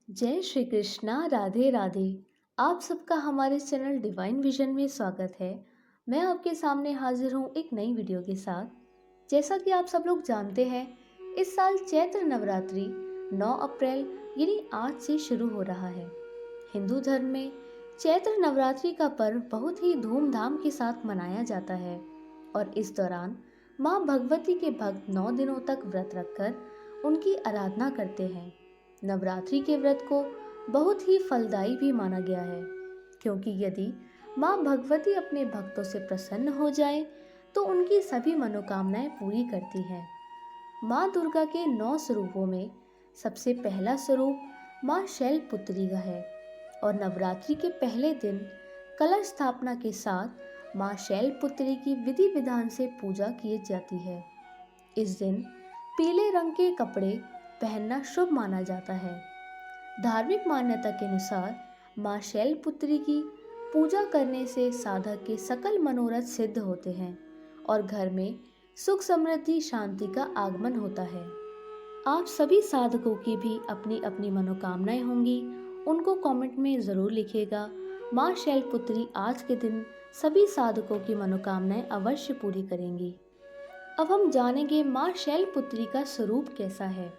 जय श्री कृष्णा, राधे राधे। आप सबका हमारे चैनल डिवाइन विजन में स्वागत है। मैं आपके सामने हाजिर हूँ एक नई वीडियो के साथ। जैसा कि आप सब लोग जानते हैं, इस साल चैत्र नवरात्रि 9 अप्रैल यानी आज से शुरू हो रहा है। हिंदू धर्म में चैत्र नवरात्रि का पर्व बहुत ही धूमधाम के साथ मनाया जाता है और इस दौरान माँ भगवती के भक्त 9 दिनों तक व्रत रखकर उनकी आराधना करते हैं। नवरात्रि के व्रत को बहुत ही फलदायी भी माना गया है, क्योंकि यदि माँ भगवती अपने भक्तों से प्रसन्न हो जाए तो उनकी सभी मनोकामनाएं पूरी करती हैं। माँ दुर्गा के 9 स्वरूपों में सबसे पहला स्वरूप माँ शैलपुत्री का है और नवरात्रि के पहले दिन कलश स्थापना के साथ माँ शैलपुत्री की विधि विधान से पूजा की जाती है। इस दिन पीले रंग के कपड़े पहनना शुभ माना जाता है। धार्मिक मान्यता के अनुसार माँ शैलपुत्री की पूजा करने से साधक के सकल मनोरथ सिद्ध होते हैं और घर में सुख समृद्धि शांति का आगमन होता है। आप सभी साधकों की भी अपनी अपनी मनोकामनाएं होंगी, उनको कमेंट में ज़रूर लिखिएगा। माँ शैलपुत्री आज के दिन सभी साधकों की मनोकामनाएं अवश्य पूरी करेंगी। अब हम जानेंगे माँ शैलपुत्री का स्वरूप कैसा है।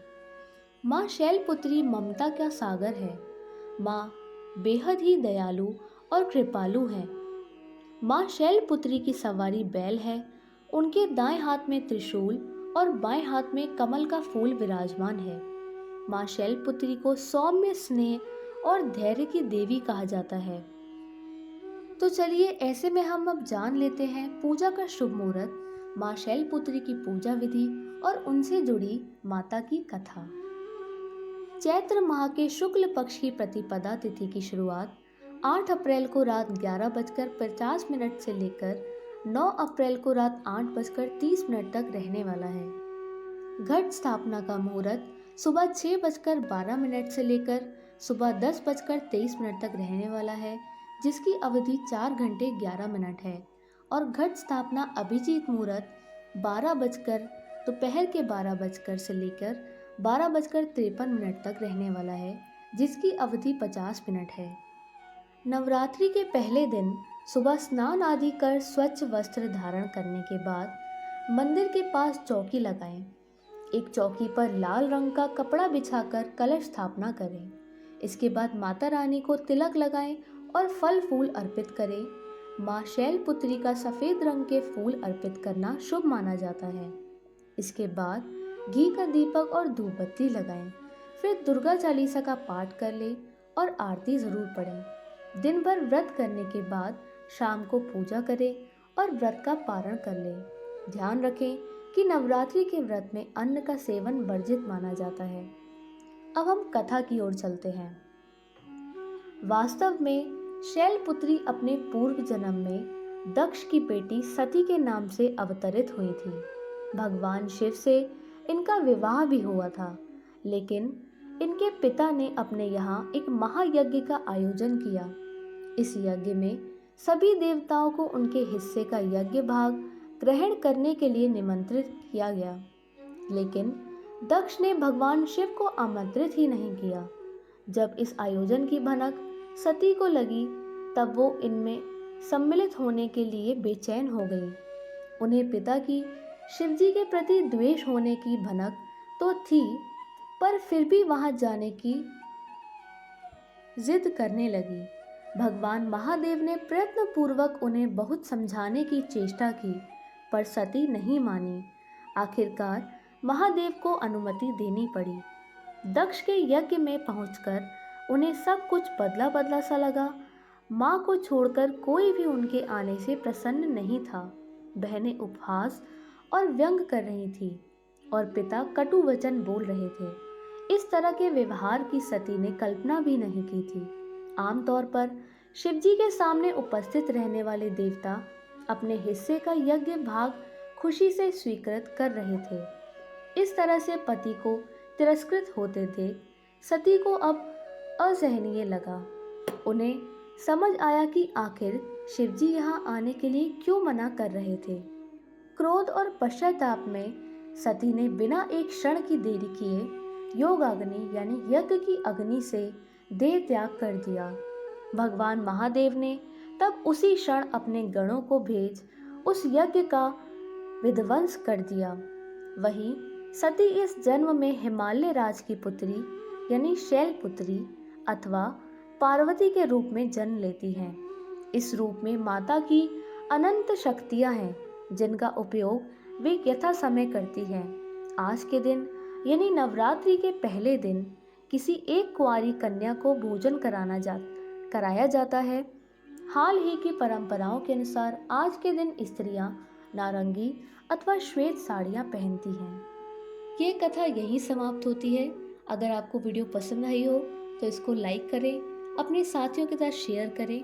माँ शैलपुत्री ममता का सागर है। माँ बेहद ही दयालु और कृपालु हैं। माँ शैलपुत्री की सवारी बैल है। उनके दाएं हाथ में त्रिशूल और बाएं हाथ में कमल का फूल विराजमान है। माँ शैलपुत्री को सौम्य स्नेह और धैर्य की देवी कहा जाता है। तो चलिए ऐसे में हम अब जान लेते हैं पूजा का शुभ मुहूर्त, माँ शैलपुत्री की पूजा विधि और उनसे जुड़ी माता की कथा। चैत्र माह के शुक्ल पक्ष की प्रतिपदा तिथि की शुरुआत 8 अप्रैल को रात 11:50 से लेकर 9 अप्रैल को रात 8:30 तक रहने वाला है। घट स्थापना का मुहूर्त सुबह 6:12 से लेकर सुबह 10:23 तक रहने वाला है, जिसकी अवधि 4 घंटे 11 मिनट है। और घट स्थापना अभिजीत मुहूर्त 12 बजकर दोपहर के 12 बजकर से लेकर 12:53 तक रहने वाला है, जिसकी अवधि 50 मिनट है। नवरात्रि के पहले दिन सुबह स्नान आदि कर स्वच्छ वस्त्र धारण करने के बाद मंदिर के पास चौकी लगाएं। एक चौकी पर लाल रंग का कपड़ा बिछाकर कलश स्थापना करें। इसके बाद माता रानी को तिलक लगाएं और फल फूल अर्पित करें। माँ शैलपुत्री का सफ़ेद रंग के फूल अर्पित करना शुभ माना जाता है। इसके बाद घी का दीपक और धूप बत्ती लगाएं। फिर दुर्गा चालीसा का पाठ कर लें और आरती जरूर पढ़ें। दिन भर व्रत करने के बाद शाम को पूजा करें और व्रत का पारण कर लें। ध्यान रखें कि नवरात्रि के व्रत में अन्न का सेवन वर्जित माना जाता है। अब हम कथा की ओर चलते हैं। वास्तव में शैलपुत्री अपने पूर्व जन्म में दक्ष की बेटी सती के नाम से अवतरित हुई थी। भगवान शिव से इनका विवाह भी हुआ था, लेकिन इनके पिता ने अपने यहाँ एक महायज्ञ का आयोजन किया। इस यज्ञ में सभी देवताओं को उनके हिस्से का यज्ञ भाग ग्रहण करने के लिए निमंत्रित किया गया, लेकिन दक्ष ने भगवान शिव को आमंत्रित ही नहीं किया। जब इस आयोजन की भनक सती को लगी, तब वो इनमें सम्मिलित होने के लिए बेचैन हो गई। उन्हें पिता की शिवजी के प्रति द्वेष होने की भनक तो थी, पर फिर भी वहां जाने की जिद करने लगी। भगवान महादेव ने प्रयत्न पूर्वक उन्हें बहुत समझाने की चेष्टा की, पर सती नहीं मानी। आखिरकार महादेव को अनुमति देनी पड़ी। दक्ष के यज्ञ में पहुंचकर उन्हें सब कुछ बदला बदला सा लगा। माँ को छोड़कर कोई भी उनके आने से प्रसन्न नहीं था। बहनें उपहास और व्यंग कर रही थी और पिता कटु वचन बोल रहे थे। इस तरह के व्यवहार की सती ने कल्पना भी नहीं की थी। आमतौर पर शिवजी के सामने उपस्थित रहने वाले देवता अपने हिस्से का यज्ञ भाग खुशी से स्वीकृत कर रहे थे। इस तरह से पति को तिरस्कृत होते थे सती को अब असहनीय लगा। उन्हें समझ आया कि आखिर शिवजी यहाँ आने के लिए क्यों मना कर रहे थे। क्रोध और पश्चाताप में सती ने बिना एक क्षण की देरी किए योगाग्नि यानी यज्ञ की अग्नि से देह त्याग कर दिया। भगवान महादेव ने तब उसी क्षण अपने गणों को भेज उस यज्ञ का विध्वंस कर दिया। वहीं सती इस जन्म में हिमालय राज की पुत्री यानी शैलपुत्री अथवा पार्वती के रूप में जन्म लेती हैं। इस रूप में माता की अनंत शक्तियां हैं जिनका उपयोग वे यथा समय करती हैं। आज के दिन यानी नवरात्रि के पहले दिन किसी एक कुंवारी कन्या को भोजन कराया जाता है। हाल ही की परंपराओं के अनुसार आज के दिन स्त्रियां नारंगी अथवा श्वेत साड़ियां पहनती हैं। ये कथा यहीं समाप्त होती है। अगर आपको वीडियो पसंद आई हो तो इसको लाइक करें, अपने साथियों के साथ शेयर करें